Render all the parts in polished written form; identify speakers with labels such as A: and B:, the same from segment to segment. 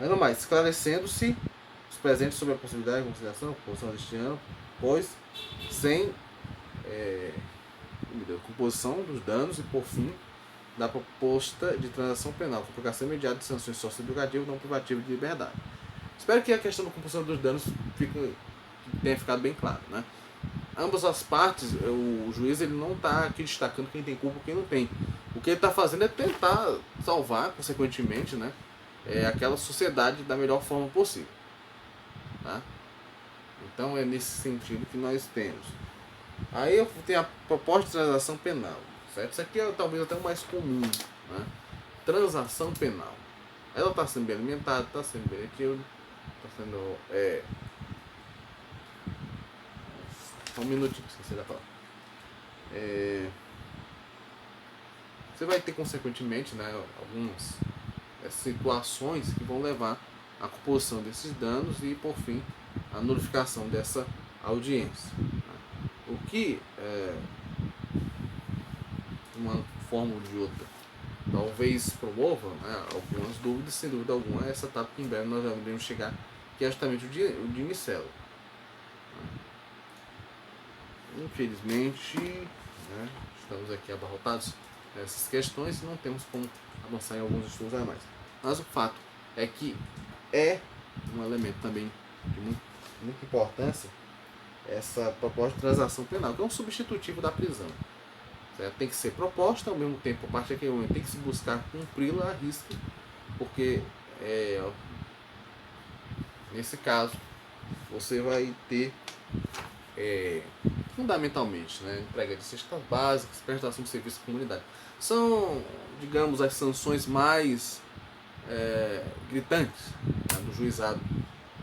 A: Ainda mais, esclarecendo-se os presentes sobre a possibilidade de conciliação, composição deste ano, pois sem composição dos danos e, por fim, da proposta de transação penal, com aplicação imediata de sanções socioeducativas não privativas de liberdade. Espero que a questão da composição dos danos tenha ficado bem claro, né? Ambas as partes, o juiz ele não está aqui destacando quem tem culpa e quem não tem. O que ele está fazendo é tentar salvar, consequentemente, né, aquela sociedade da melhor forma possível. Tá? Então é nesse sentido que nós temos. Aí eu tenho a proposta de transação penal. Certo? Isso aqui é talvez até o mais comum. Né? Transação penal. Ela está sendo bem alimentada, está sendo bem aquilo, está sendo... Só um minutinho, esqueci da palavra. Você vai ter, consequentemente, né, algumas situações que vão levar à composição desses danos e, por fim, a notificação dessa audiência. O que, uma forma ou de outra, talvez promova, né, algumas dúvidas, sem dúvida alguma, essa etapa que em breve nós vamos chegar, que é justamente o de Micelo. Infelizmente, né, estamos aqui abarrotados nessas questões e não temos como avançar em alguns estudos a mais. Mas o fato é que é um elemento também de muita importância essa proposta de transação penal, que é um substitutivo da prisão. Certo? Tem que ser proposta, ao mesmo tempo, a partir daquele momento tem que se buscar cumpri-la à risca, porque nesse caso você vai ter fundamentalmente, né, entrega de cestas básicas, prestação de serviço à comunidade. São, digamos, as sanções mais gritantes, né, do juizado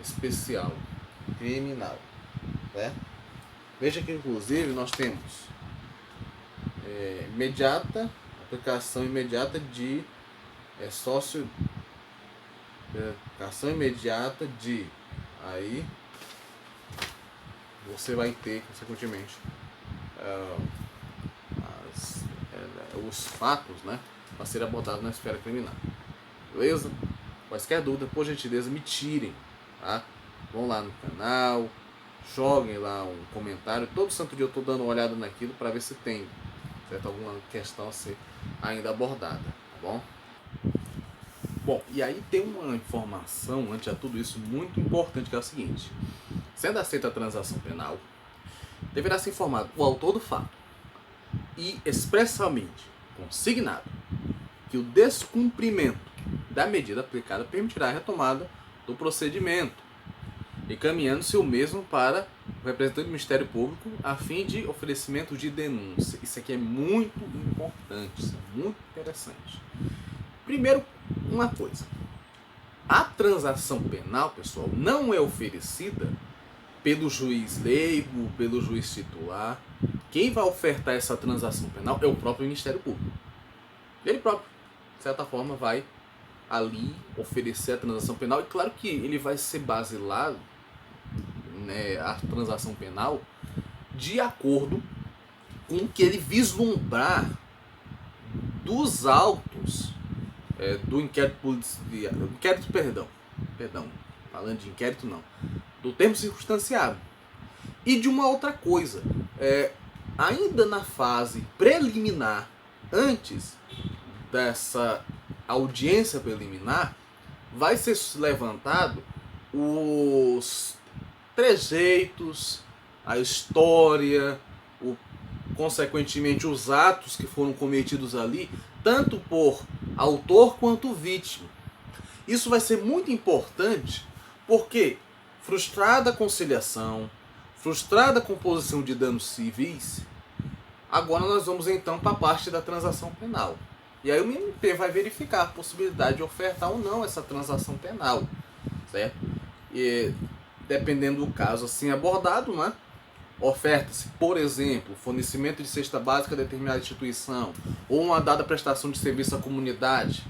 A: especial criminal. Né? Veja que, inclusive, nós temos aplicação imediata de aplicação imediata de, aí você vai ter, consequentemente, os fatos, né, para serem abordados na esfera criminal. Beleza? Quaisquer dúvida, por gentileza, me tirem. Tá? Vão lá no canal, joguem lá um comentário. Todo santo dia eu estou dando uma olhada naquilo para ver se tem, certo, alguma questão a ser ainda abordada. Tá bom? Bom, e aí tem uma informação, antes de tudo isso, muito importante, que é o seguinte: sendo aceita a transação penal, deverá ser informado o autor do fato e expressamente consignado que o descumprimento da medida aplicada permitirá a retomada do procedimento, encaminhando-se o mesmo para o representante do Ministério Público a fim de oferecimento de denúncia. Isso aqui é muito importante, isso é muito interessante. Primeiro, uma coisa: a transação penal, pessoal, não é oferecida pelo juiz leigo, pelo juiz titular. Quem vai ofertar essa transação penal é o próprio Ministério Público. Ele próprio, de certa forma, vai ali oferecer a transação penal. E claro que ele vai ser baseado, né, a transação penal de acordo com o que ele vislumbrar dos autos do inquérito policial, falando de inquérito não, do termo circunstanciado. E de uma outra coisa, ainda na fase preliminar, antes dessa audiência preliminar, vai ser levantado os trejeitos, a história, consequentemente os atos que foram cometidos ali, tanto por autor quanto vítima. Isso vai ser muito importante porque, frustrada a conciliação, frustrada a composição de danos civis, agora nós vamos então para a parte da transação penal. E aí o MP vai verificar a possibilidade de ofertar ou não essa transação penal, certo? E dependendo do caso assim abordado, né, oferta-se, por exemplo, fornecimento de cesta básica a determinada instituição ou uma dada prestação de serviço à comunidade.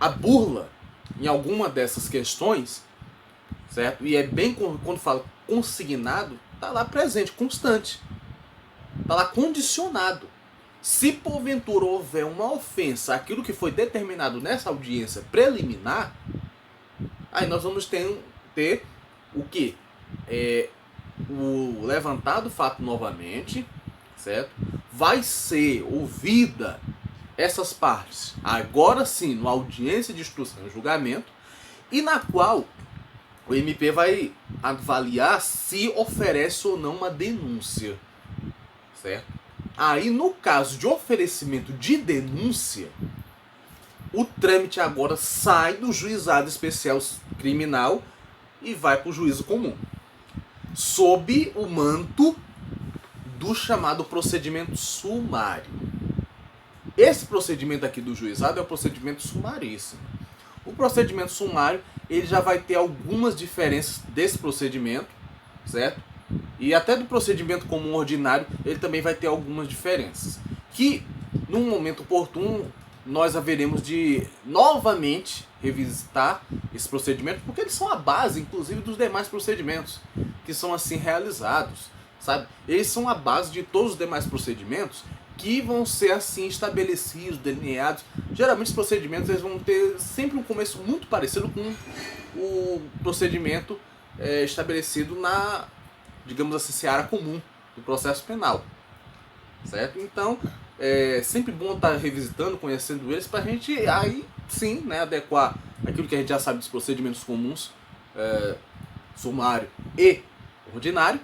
A: A burla em alguma dessas questões, certo? E é bem quando fala consignado, está lá presente, constante, está lá condicionado. Se porventura houver uma ofensa àquilo que foi determinado nessa audiência preliminar, Aí nós vamos ter o que? O levantado fato novamente, certo? Vai ser ouvida essas partes, agora sim, numa audiência de instrução e julgamento, e na qual o MP vai avaliar se oferece ou não uma denúncia, certo? Aí, no caso de oferecimento de denúncia, o trâmite agora sai do juizado especial criminal e vai para o juízo comum, sob o manto do chamado procedimento sumário. Esse procedimento aqui do juizado é o procedimento sumaríssimo. O procedimento sumário, ele já vai ter algumas diferenças desse procedimento, certo? E até do procedimento comum ordinário, ele também vai ter algumas diferenças. Que, num momento oportuno, nós haveremos de novamente revisitar esse procedimento, porque eles são a base, inclusive, dos demais procedimentos que são assim realizados, sabe? Eles são a base de todos os demais procedimentos que vão ser assim estabelecidos, delineados. Geralmente os procedimentos eles vão ter sempre um começo muito parecido com o procedimento estabelecido na, digamos assim, seara comum do processo penal, certo? Então, é sempre bom estar revisitando, conhecendo eles, para a gente aí sim, né, adequar aquilo que a gente já sabe dos procedimentos comuns, sumário e ordinário,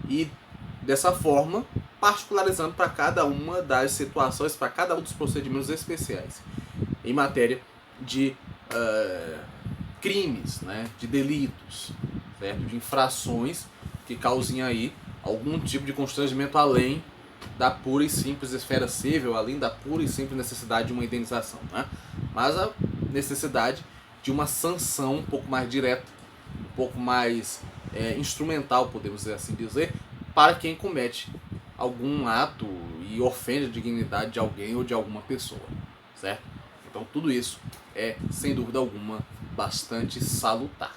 A: e dessa forma particularizando para cada uma das situações, para cada um dos procedimentos especiais em matéria de crimes, né, de delitos, certo? De infrações que causem aí algum tipo de constrangimento além da pura e simples esfera civil, além da pura e simples necessidade de uma indenização, né? Mas a necessidade de uma sanção um pouco mais direta, um pouco mais instrumental, podemos assim dizer, para quem comete algum ato e ofende a dignidade de alguém ou de alguma pessoa, certo? Então tudo isso é, sem dúvida alguma, bastante salutar.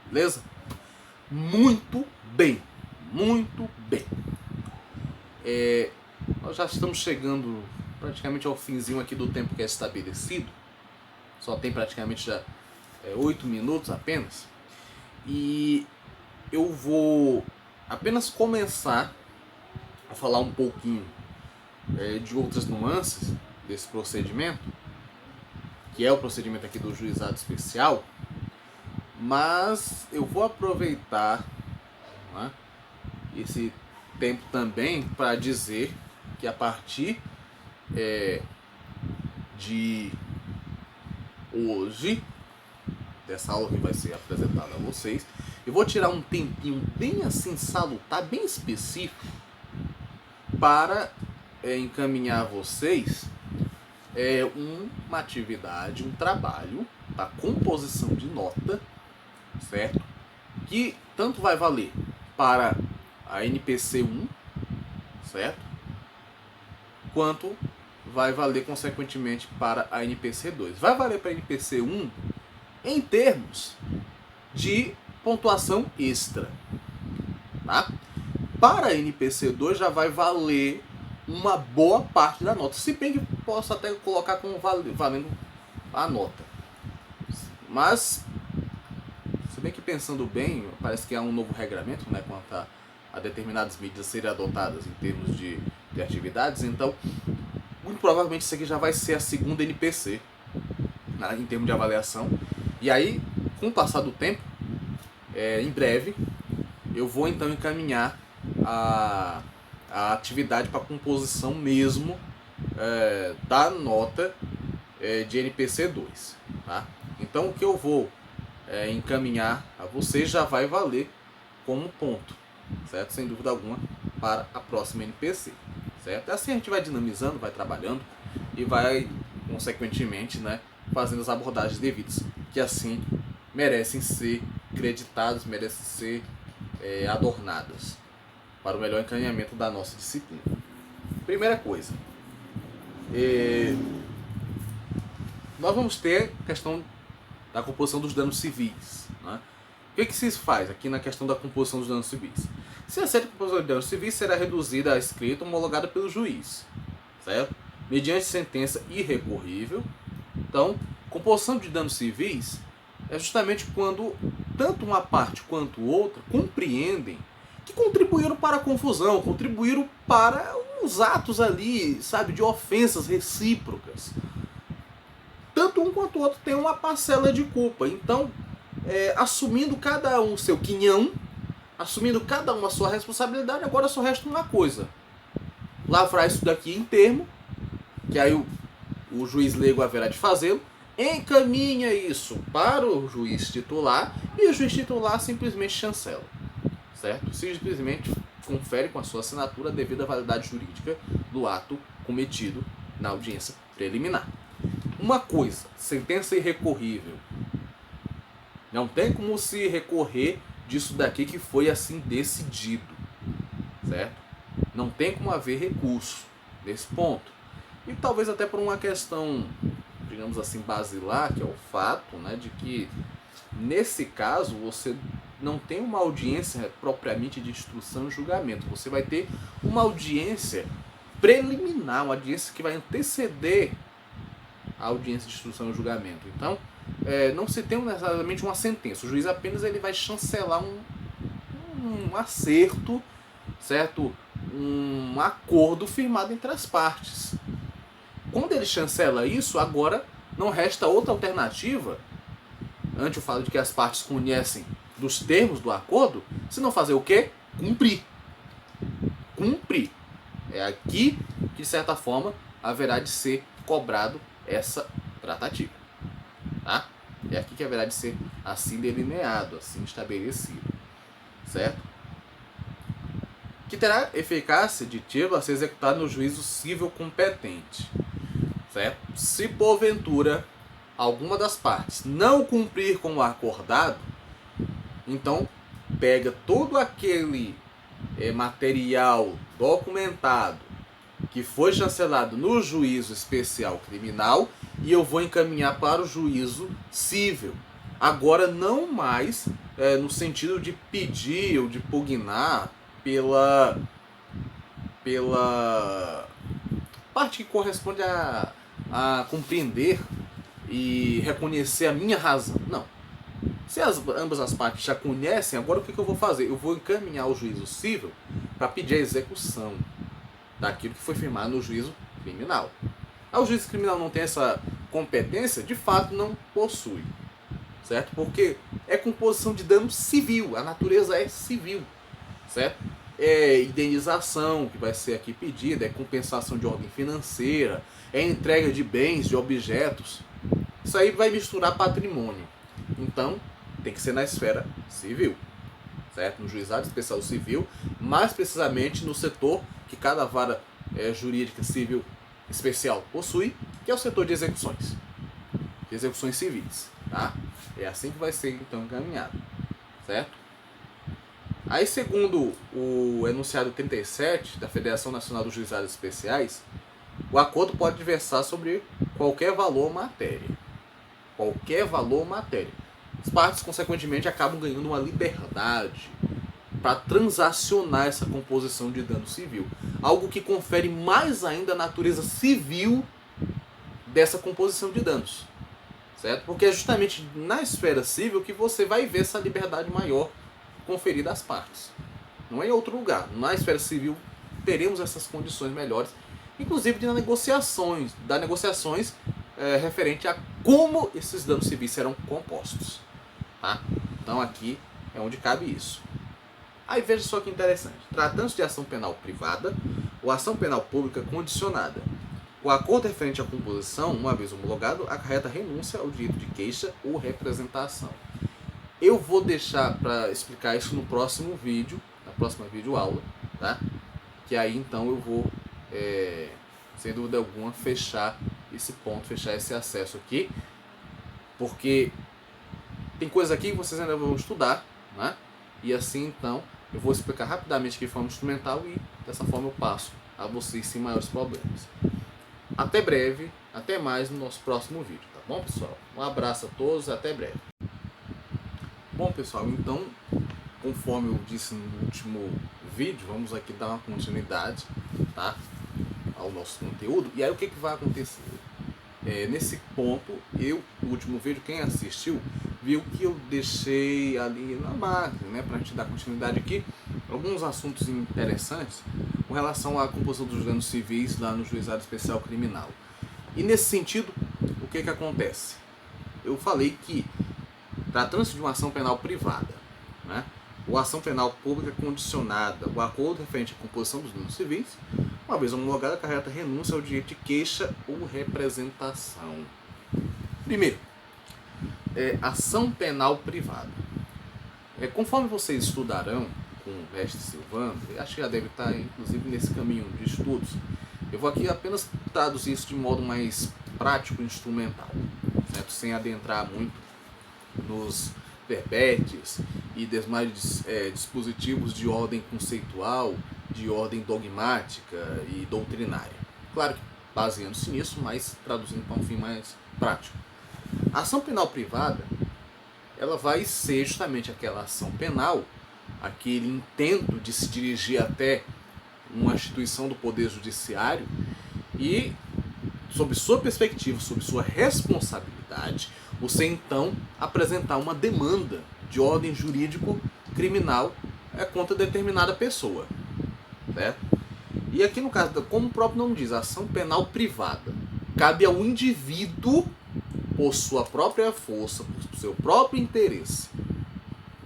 A: Beleza? Muito bem, muito bem. Nós já estamos chegando praticamente ao finzinho aqui do tempo que é estabelecido. Só tem praticamente já 8 minutos apenas. E eu vou apenas começar a falar um pouquinho de outras nuances desse procedimento, que é o procedimento aqui do juizado especial, mas eu vou aproveitar, né, esse tempo também para dizer que a partir de hoje, dessa aula que vai ser apresentada a vocês, eu vou tirar um tempinho bem assim salutar, bem específico, para encaminhar a vocês uma atividade, um trabalho da composição de nota, certo? Que tanto vai valer para a NPC 1, certo? Quanto vai valer consequentemente para a NPC 2. Vai valer para a NPC 1 em termos de pontuação extra, tá? Para a NPC 2 já vai valer uma boa parte da nota, se bem que posso até colocar como valendo a nota. Mas, se bem que pensando bem, parece que há um novo regramento, né, quanto a determinadas medidas serem adotadas em termos de atividades, então muito provavelmente isso aqui já vai ser a segunda NPC, né, em termos de avaliação. E aí, com o passar do tempo, em breve, eu vou então encaminhar a atividade para composição mesmo da nota de NPC 2, tá? Então o que eu vou encaminhar a vocês já vai valer como ponto, certo? Sem dúvida alguma, para a próxima NPC, certo? Assim a gente vai dinamizando, vai trabalhando e vai, consequentemente, né, fazendo as abordagens devidas, que assim merecem ser creditadas, merecem ser adornadas para o melhor encaminhamento da nossa disciplina. Primeira coisa, nós vamos ter a questão da composição dos danos civis, né? O que se faz aqui na questão da composição dos danos civis? Se aceita a composição de danos civis, será reduzida a escrita homologada pelo juiz, certo? Mediante sentença irrecorrível. Então, composição de danos civis é justamente quando tanto uma parte quanto outra compreendem que contribuíram para a confusão, contribuíram para uns atos ali, sabe, de ofensas recíprocas. Tanto um quanto o outro tem uma parcela de culpa. Então, assumindo cada um seu quinhão, assumindo cada um a sua responsabilidade, agora só resta uma coisa: lavrar isso daqui em termo, que aí o juiz leigo haverá de fazê-lo, encaminha isso para o juiz titular e o juiz titular simplesmente chancela, certo? Simplesmente confere com a sua assinatura a devida validade jurídica do ato cometido na audiência preliminar. Uma coisa, sentença irrecorrível. Não tem como se recorrer disso daqui que foi assim decidido, certo? Não tem como haver recurso nesse ponto. E talvez até por uma questão, digamos assim, basilar, que é o fato, né, de que nesse caso você não tem uma audiência propriamente de instrução e julgamento. Você vai ter uma audiência preliminar, uma audiência que vai anteceder a audiência de instrução e julgamento. Então, não se tem necessariamente uma sentença. O juiz apenas ele vai chancelar um acerto, certo? Um acordo firmado entre as partes. Quando ele chancela isso, agora não resta outra alternativa, ante o fato de que as partes conhecem dos termos do acordo, se não fazer o quê? Cumprir. Cumprir. É aqui que, de certa forma, haverá de ser cobrado essa tratativa. Tá? É aqui que haverá de ser assim delineado, assim estabelecido. Certo? Que terá eficácia de título a ser executado no juízo civil competente. Certo? Se porventura alguma das partes não cumprir com o acordado, então pega todo aquele material documentado que foi chancelado no juízo especial criminal e eu vou encaminhar para o juízo civil. Agora não mais no sentido de pedir ou de pugnar pela parte que corresponde a compreender e reconhecer a minha razão. Não. Se ambas as partes já conhecem, agora o que eu vou fazer? Eu vou encaminhar ao juízo civil para pedir a execução daquilo que foi firmado no juízo criminal. O juízo criminal não tem essa competência? De fato não possui. Certo? Porque é composição de dano civil, a natureza é civil. Certo? É indenização que vai ser aqui pedida, é compensação de ordem financeira, é entrega de bens, de objetos. Isso aí vai misturar patrimônio. Então, tem que ser na esfera civil, certo? No juizado especial civil, mais precisamente no setor que cada vara jurídica civil especial possui, que é o setor de execuções civis, tá? É assim que vai ser então encaminhado, certo? Aí, segundo o enunciado 37 da Federação Nacional dos Juizados Especiais, o acordo pode versar sobre qualquer valor ou matéria. Qualquer valor ou matéria. As partes, consequentemente, acabam ganhando uma liberdade para transacionar essa composição de dano civil. Algo que confere mais ainda a natureza civil dessa composição de danos. Certo? Porque é justamente na esfera civil que você vai ver essa liberdade maior conferida às partes. Não é em outro lugar. Na esfera civil teremos essas condições melhores, inclusive de negociações, referente a como esses danos civis serão compostos. Tá? Então aqui é onde cabe isso. Aí veja só que interessante. Tratando-se de ação penal privada ou ação penal pública condicionada, o acordo referente à composição, uma vez homologado, acarreta renúncia ao direito de queixa ou representação. Eu vou deixar para explicar isso no próximo vídeo, na próxima videoaula, tá? Que aí então eu vou, sem dúvida alguma, fechar esse ponto, fechar esse acesso aqui, porque tem coisas aqui que vocês ainda vão estudar, né? E assim então eu vou explicar rapidamente aqui de forma instrumental e dessa forma eu passo a vocês sem maiores problemas. Até breve, até mais no nosso próximo vídeo, tá bom, pessoal? Um abraço a todos e até breve. Bom, pessoal, então, conforme eu disse no último vídeo, vamos aqui dar uma continuidade, tá, ao nosso conteúdo. E aí o que vai acontecer? Nesse ponto, no último vídeo, quem assistiu viu que eu deixei ali na máquina, né, para a gente dar continuidade aqui, alguns assuntos interessantes com relação à composição dos danos civis lá no Juizado Especial Criminal. E nesse sentido, o que acontece? Eu falei que, tratando-se de uma ação penal privada, né, ou ação penal pública condicionada, o acordo referente à composição dos danos civis, uma vez homologada, acarreta renúncia ao direito de queixa ou representação. Primeiro, ação penal privada. Conforme vocês estudarão com o mestre Silvano, acho que já deve estar inclusive nesse caminho de estudos, eu vou aqui apenas traduzir isso de modo mais prático e instrumental, certo? Sem adentrar muito nos verbetes e demais dispositivos de ordem conceitual, de ordem dogmática e doutrinária. Claro que baseando-se nisso, mas traduzindo para um fim mais prático. A ação penal privada, ela vai ser justamente aquela ação penal, aquele intento de se dirigir até uma instituição do Poder Judiciário e, sob sua perspectiva, sob sua responsabilidade, você então apresentar uma demanda de ordem jurídico-criminal contra determinada pessoa, certo? E aqui no caso, como o próprio nome diz, ação penal privada, cabe ao indivíduo, por sua própria força, por seu próprio interesse,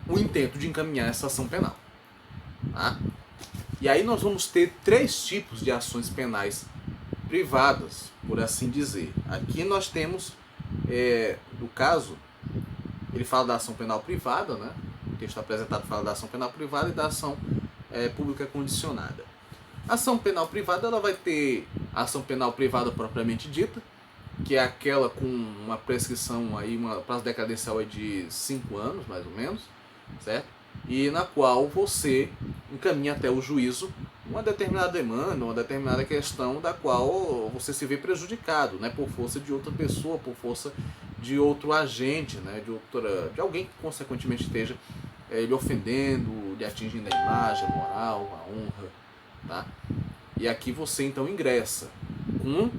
A: o intento de encaminhar essa ação penal. Tá? E aí nós vamos ter 3 tipos de ações penais privadas, por assim dizer. Aqui nós temos, no caso, ele fala da ação penal privada, né? O texto apresentado fala da ação penal privada e da ação pública condicionada. A ação penal privada, ela vai ter a ação penal privada propriamente dita, que é aquela com uma prescrição aí, uma prazo decadencial aí de 5 anos, mais ou menos, certo? E na qual você encaminha até o juízo uma determinada demanda, uma determinada questão da qual você se vê prejudicado, né, por força de outra pessoa, por força de outro agente, né, de alguém que consequentemente esteja lhe ofendendo, lhe atingindo a imagem, a moral, a honra, tá? E aqui você então ingressa com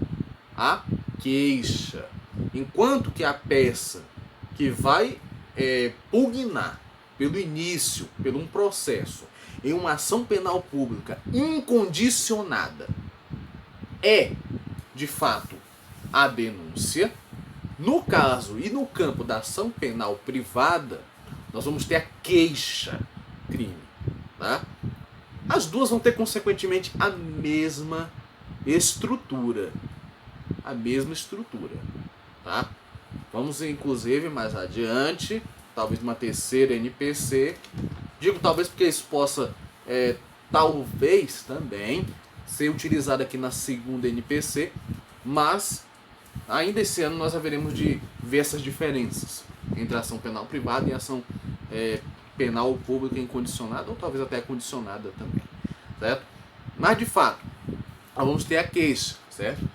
A: a queixa, enquanto que a peça que vai pugnar pelo início, por um processo, em uma ação penal pública incondicionada, é, de fato, a denúncia. No caso e no campo da ação penal privada, nós vamos ter a queixa-crime. Tá? As duas vão ter, consequentemente, a mesma estrutura. A mesma estrutura. Tá? Vamos, inclusive, mais adiante, talvez uma terceira NPC. Digo talvez porque isso possa, talvez também, ser utilizado aqui na segunda NPC, mas ainda esse ano nós haveremos de ver essas diferenças entre a ação penal privada e a ação penal pública incondicionada, ou talvez até condicionada também, certo? Mas de fato, nós vamos ter a queixa, certo?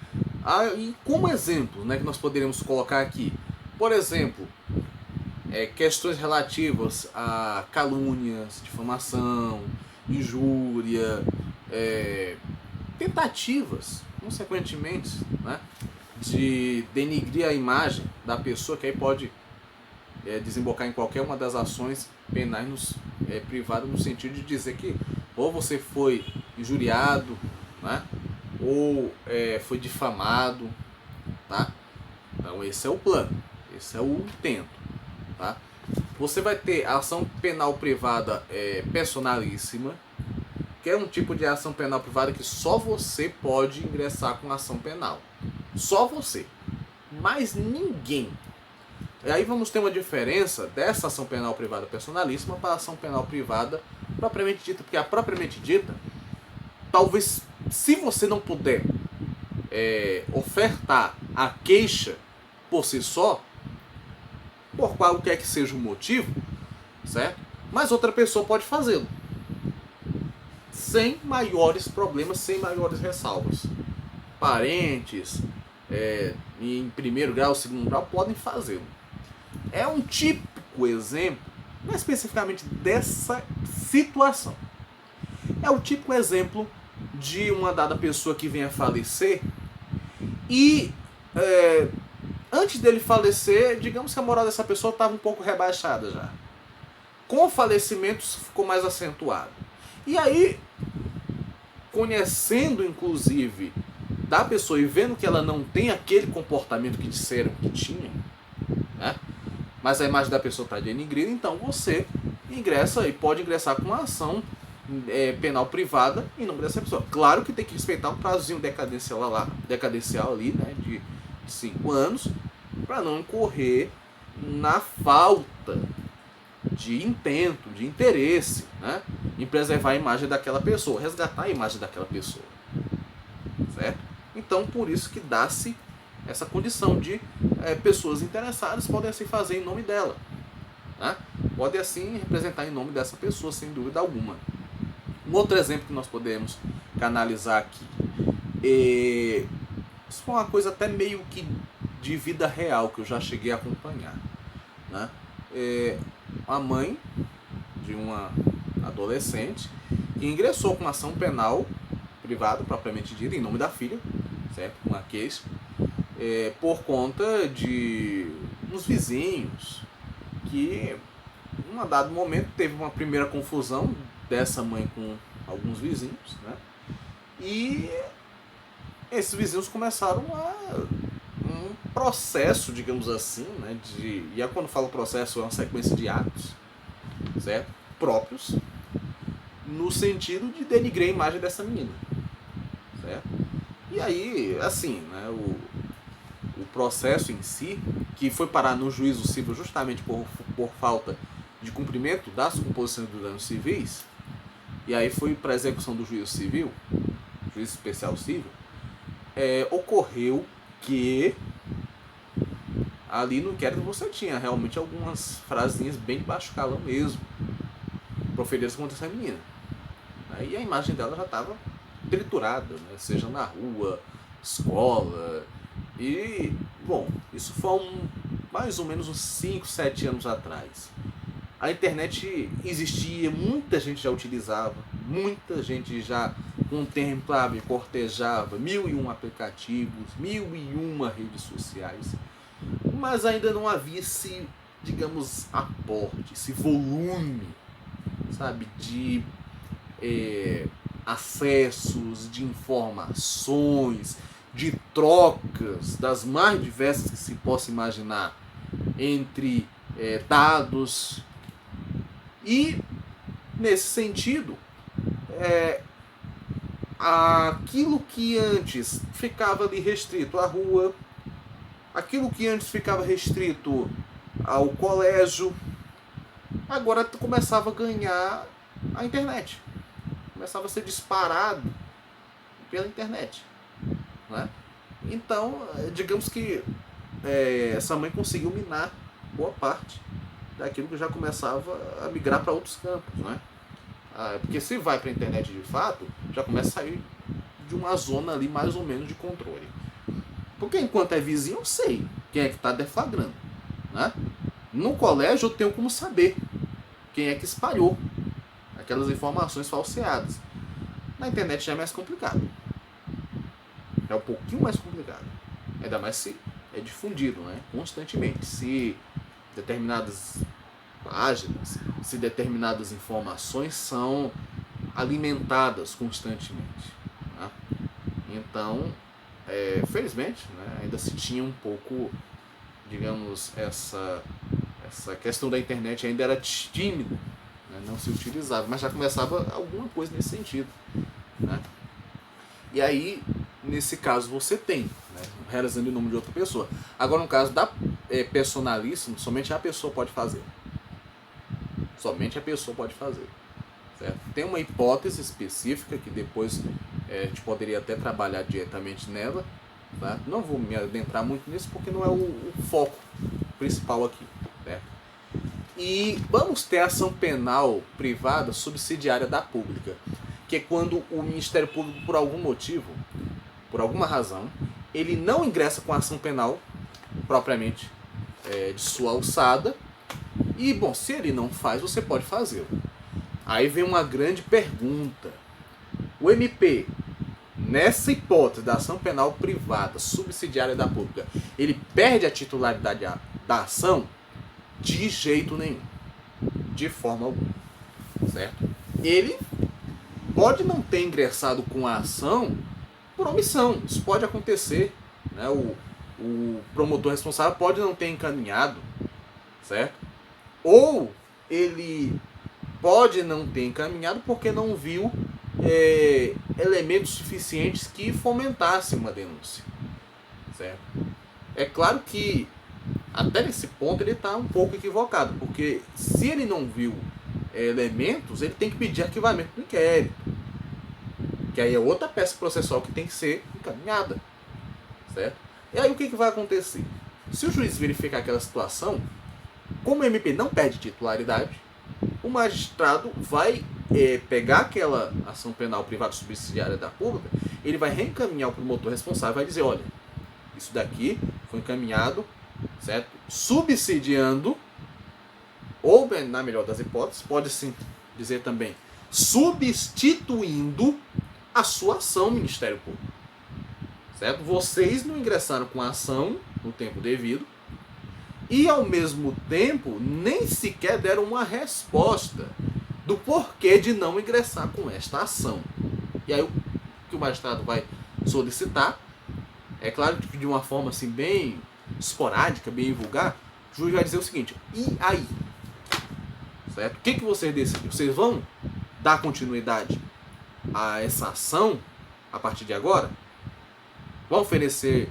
A: E como exemplo, né, que nós poderíamos colocar aqui, por exemplo, questões relativas a calúnias, difamação, injúria, tentativas, consequentemente, né, de denigrir a imagem da pessoa, que aí pode desembocar em qualquer uma das ações penais privadas, no sentido de dizer que ou você foi injuriado, né, ou foi difamado, tá? Então esse é o plano, esse é o intento, tá? Você vai ter a ação penal privada personalíssima, que é um tipo de ação penal privada que só você pode ingressar com ação penal. Só você. Mais ninguém. E aí vamos ter uma diferença dessa ação penal privada personalíssima para a ação penal privada propriamente dita. Porque a propriamente dita, talvez, se você não puder ofertar a queixa por si só, por qualquer que seja o motivo, certo? Mas outra pessoa pode fazê-lo. Sem maiores problemas, sem maiores ressalvas. Parentes, em primeiro grau, segundo grau, podem fazê-lo. É um típico exemplo, não especificamente dessa situação. É o típico exemplo de uma dada pessoa que vem a falecer e antes dele falecer, digamos que a moral dessa pessoa estava um pouco rebaixada já. Com o falecimento isso ficou mais acentuado. E aí, conhecendo inclusive da pessoa e vendo que ela não tem aquele comportamento que disseram que tinha, né? Mas a imagem da pessoa está denegrindo, então você ingressa e pode ingressar com uma ação penal privada em nome dessa pessoa. Claro que tem que respeitar um prazozinho decadencial ali, né, de 5 anos, para não incorrer na falta de intento, de interesse, né, em preservar a imagem daquela pessoa, resgatar a imagem daquela pessoa, certo? Então, por isso que dá-se essa condição de pessoas interessadas podem assim fazer em nome dela, né? Podem assim representar em nome dessa pessoa, sem dúvida alguma. Um outro exemplo que nós podemos canalizar aqui, isso foi uma coisa até meio que de vida real que eu já cheguei a acompanhar, né? A mãe de uma adolescente que ingressou com uma ação penal privada, propriamente dita, em nome da filha, certo? Uma queixa, por conta de uns vizinhos que, em um dado momento, teve uma primeira confusão dessa mãe com alguns vizinhos, né? E esses vizinhos começaram um processo, digamos assim, né? E aí, quando falo processo, é uma sequência de atos, certo? Próprios, no sentido de denigrir a imagem dessa menina, certo? E aí, assim, né? O processo em si, que foi parar no juízo civil justamente por falta de cumprimento das composições dos danos civis, e aí foi para a execução do juízo civil, juízo especial civil, ocorreu que ali no inquérito você tinha realmente algumas frasinhas bem de baixo calão mesmo, proferidas contra essa menina. E a imagem dela já estava triturada, né? Seja na rua, escola. E, bom, isso foi mais ou menos uns 5, 7 anos atrás. A internet existia, muita gente já utilizava, muita gente já contemplava e cortejava 1001 aplicativos, 1001 redes sociais, mas ainda não havia esse, digamos, aporte, esse volume, sabe, de acessos, de informações, de trocas das mais diversas que se possa imaginar entre dados. E, nesse sentido, aquilo que antes ficava ali restrito à rua, aquilo que antes ficava restrito ao colégio, agora começava a ganhar a internet. Começava a ser disparado pela internet, né? Então, digamos que essa mãe conseguiu minar boa parte daquilo que já começava a migrar para outros campos, né? Porque se vai para a internet de fato, já começa a sair de uma zona ali mais ou menos de controle. Porque enquanto é vizinho, eu sei quem é que está deflagrando, né? No colégio eu tenho como saber quem é que espalhou aquelas informações falseadas. Na internet já é mais complicado. É um pouquinho mais complicado. Ainda mais se é difundido, né? Constantemente. Se determinadas páginas, se determinadas informações são alimentadas constantemente, né? Então, felizmente, né, ainda se tinha um pouco, digamos, essa questão da internet ainda era tímida, né, não se utilizava, mas já começava alguma coisa nesse sentido, né? E aí, nesse caso, você tem, né, realizando em nome de outra pessoa. Agora, no caso da personalíssimo, somente a pessoa pode fazer. Somente a pessoa pode fazer. Certo? Tem uma hipótese específica que depois a gente poderia até trabalhar diretamente nela. Tá? Não vou me adentrar muito nisso porque não é o foco principal aqui. Certo? E vamos ter ação penal privada subsidiária da pública, que é quando o Ministério Público, por algum motivo, por alguma razão, ele não ingressa com a ação penal propriamente de sua alçada. E, bom, se ele não faz, você pode fazê-lo. Aí vem uma grande pergunta. O MP nessa hipótese da ação penal privada subsidiária da pública, ele perde a titularidade da ação? De jeito nenhum. De forma alguma. Certo? Ele pode não ter ingressado com a ação por omissão. Isso pode acontecer. Né? O promotor responsável pode não ter encaminhado. Certo? Ou ele pode não ter encaminhado porque não viu elementos suficientes que fomentassem uma denúncia. Certo? É claro que até nesse ponto ele está um pouco equivocado, porque se ele não viu elementos, ele tem que pedir arquivamento do inquérito, que aí é outra peça processual que tem que ser encaminhada. Certo? E aí o que vai acontecer? Se o juiz verificar aquela situação, como o MP não perde titularidade, o magistrado vai pegar aquela ação penal privada subsidiária da pública, ele vai reencaminhar o promotor responsável e vai dizer, olha, isso daqui foi encaminhado, certo? Subsidiando, ou na melhor das hipóteses, pode sim dizer também, substituindo a sua ação, Ministério Público. Certo? Vocês não ingressaram com a ação no tempo devido, e ao mesmo tempo nem sequer deram uma resposta do porquê de não ingressar com esta ação. E aí o que o magistrado vai solicitar, é claro que de uma forma assim bem esporádica, bem vulgar, o juiz vai dizer o seguinte, e aí? Certo? O que vocês decidem? Vocês vão dar continuidade a essa ação a partir de agora? Vão oferecer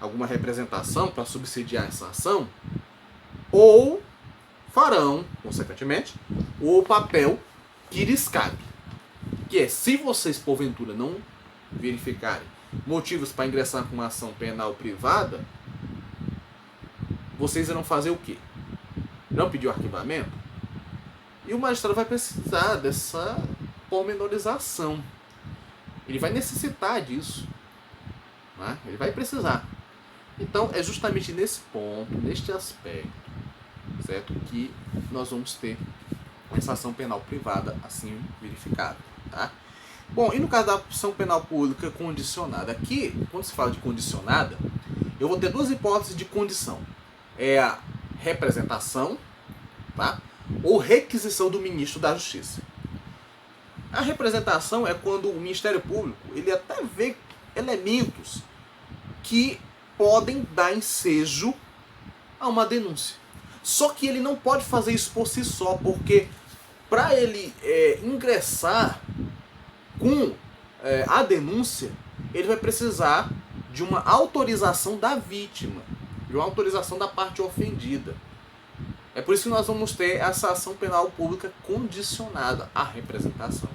A: alguma representação para subsidiar essa ação? Ou farão, consequentemente, o papel que lhes cabe, que é, se vocês porventura não verificarem motivos para ingressar com uma ação penal privada, vocês irão fazer o quê? Irão pedir o arquivamento? E o magistrado vai precisar dessa pormenorização. Ele vai necessitar disso. Né? Ele vai precisar. Então, é justamente nesse ponto, neste aspecto, certo, que nós vamos ter essa ação penal privada assim verificada. Tá? Bom, e no caso da ação penal pública condicionada, aqui, quando se fala de condicionada, eu vou ter duas hipóteses de condição. É a representação, tá? Ou requisição do ministro da Justiça. A representação é quando o Ministério Público ele até vê elementos que podem dar ensejo a uma denúncia. Só que ele não pode fazer isso por si só, porque para ele ingressar com a denúncia, ele vai precisar de uma autorização da vítima, de uma autorização da parte ofendida. É por isso que nós vamos ter essa ação penal pública condicionada à representação.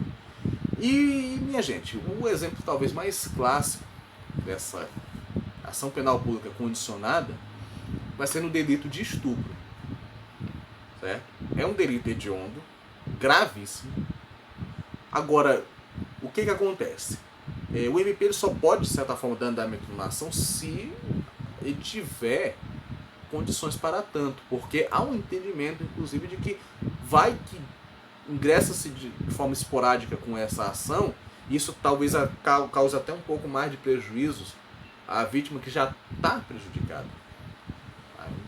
A: E, minha gente, o exemplo talvez mais clássico dessa ação penal pública condicionada vai ser no delito de estupro. Certo? É um delito hediondo, gravíssimo. Agora, o que acontece? O MP ele só pode, de certa forma, dar andamento numa ação se ele tiver condições para tanto, porque há um entendimento, inclusive, de que vai que ingressa-se de forma esporádica com essa ação, isso talvez cause até um pouco mais de prejuízos à vítima que já está prejudicada.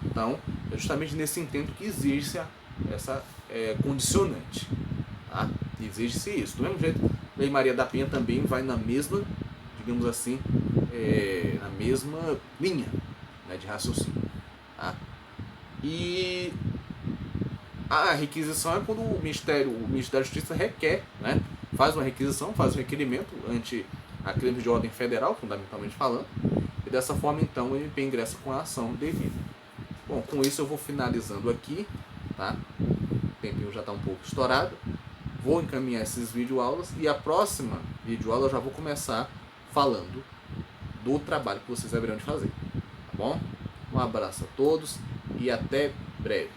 A: Então, é justamente nesse intento que exige essa condicionante. Tá? Exige-se isso. Do mesmo jeito, a Lei Maria da Penha também vai na mesma, digamos assim, na mesma linha, né, de raciocínio. Tá? E a requisição é quando o Ministério da Justiça requer, né, faz uma requisição, faz um requerimento ante a crime de ordem federal, fundamentalmente falando, e dessa forma, então, o MP ingressa com a ação devida. Bom, com isso eu vou finalizando aqui, tá? O tempinho já está um pouco estourado. Vou encaminhar esses videoaulas e a próxima videoaula eu já vou começar falando do trabalho que vocês haverão de fazer, tá bom? Um abraço a todos e até breve.